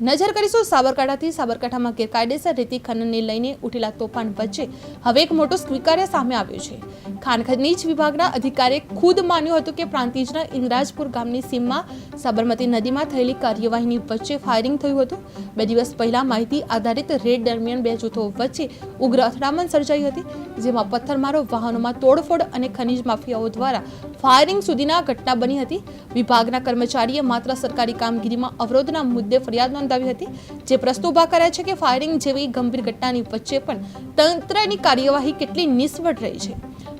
નજર કરીશું સાબરકાંઠાથી સાબરકાંઠામાં ગેરકાયદેસર રેતી ખનનને લઈને ઉઠેલા તોફાન વચ્ચે હવે એક મોટો સ્વીકાર્ય સામે આવ્યો છે। ખાણ ખનીજ વિભાગના અધિકારીએ ખુદ માન્યું હતું કે પ્રાંતિજના ઇંગરાજપુર ગામની સીમમાં સાબરમતી નદીમાં થયેલી કાર્યવાહીની વચ્ચે ફાયરિંગ થયું હતું। 2 દિવસ પહેલા માહિતી આધારિત રેડ દરમિયાન બે જૂથો વચ્ચે ઉગ્ર અથડામણ સર્જાઈ હતી, જેમાં પથ્થરમારો, વાહનોમાં તોડફોડ અને ખનીજ માફિયાઓ દ્વારા ફાયરિંગ સુધીના ઘટના બની હતી। વિભાગના કર્મચારીએ માત્ર સરકારી કામગીરીમાં અવરોધના મુદ્દે ફરિયાદ નોંધાવી હતી, જે પ્રશ્ન ઉભા કર્યા છે કે ફાયરિંગ જેવી ગંભીર ઘટનાની વચ્ચે પણ તંત્રની કાર્યવાહી કેટલી નિષ્ફળ રહી છે।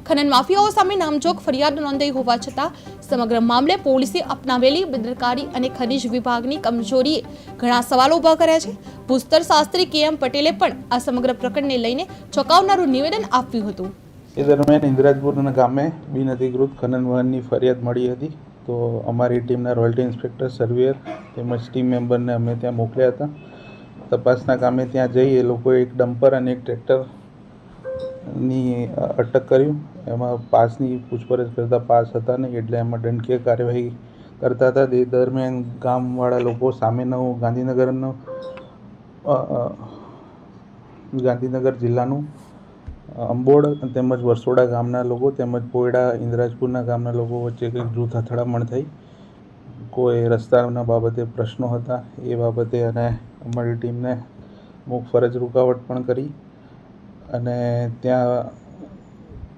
ખનન માફિયાઓ સામે નામજોગ ફરિયાદ નોંધાઈ હોવા છતાં સમગ્ર મામલે પોલીસે અપનાવેલી બેદરકારી અને ખનીજ વિભાગની કમજોરીએ ઘણા સવાલો ઉભા કર્યા છે। ભૂસ્તર શાસ્ત્રી KM પટેલે પણ આ સમગ્ર પ્રકરણને લઈને ચોંકાવનારું નિવેદન આપ્યું હતું। એ દરમિયાન ઇન્દ્રાજપુરના ગામે બિનઅધિકૃત ખનન વાહનની ફરિયાદ મળી હતી, તો અમારી ટીમના રોયલ્ટી ઇન્સ્પેક્ટર, સર્વેયર તેમજ ટીમ મેમ્બરને અમે ત્યાં મોકલ્યા હતા। તપાસના કામે ત્યાં જઈ એ લોકોએ એક ડમ્પર અને એક ટ્રેક્ટરની અટક કર્યું। એમાં પાસની પૂછપરછ કરતાં પાસ હતા નહીં, એટલે એમાં દંડકીય કાર્યવાહી કરતા હતા। તે દરમિયાન ગામવાળા લોકો સામેનું ગાંધીનગર જિલ્લાનું અંબોડ તેમજ વરસોડા ગામના લોકો તેમજ પોયડા ઇન્દ્રાજપુરના ગામના લોકો વચ્ચે કંઈક જૂથ અથડામણ થઈ। કોઈ રસ્તાના બાબતે પ્રશ્નો હતા, એ બાબતે અને અમારી ટીમને અમુક ફરજ રૂકાવટ પણ કરી અને ત્યાં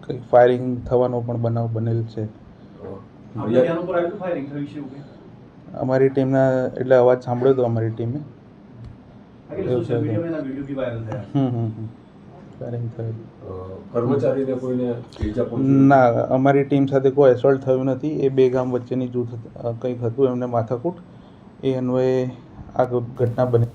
કંઈક ફાયરિંગ થવાનો પણ બનાવ બનેલ છે। અમારી ટીમના એટલે અવાજ સાંભળ્યો હતો અમારી ટીમે ના, અમારી ટીમ સાથે કોઈ એસોલ્ટ થયું નથી। એ બે ગામ વચ્ચેની જૂથ કંઈક હતું, એમને માથાકૂટ, એ અન્વયે આ ઘટના બની।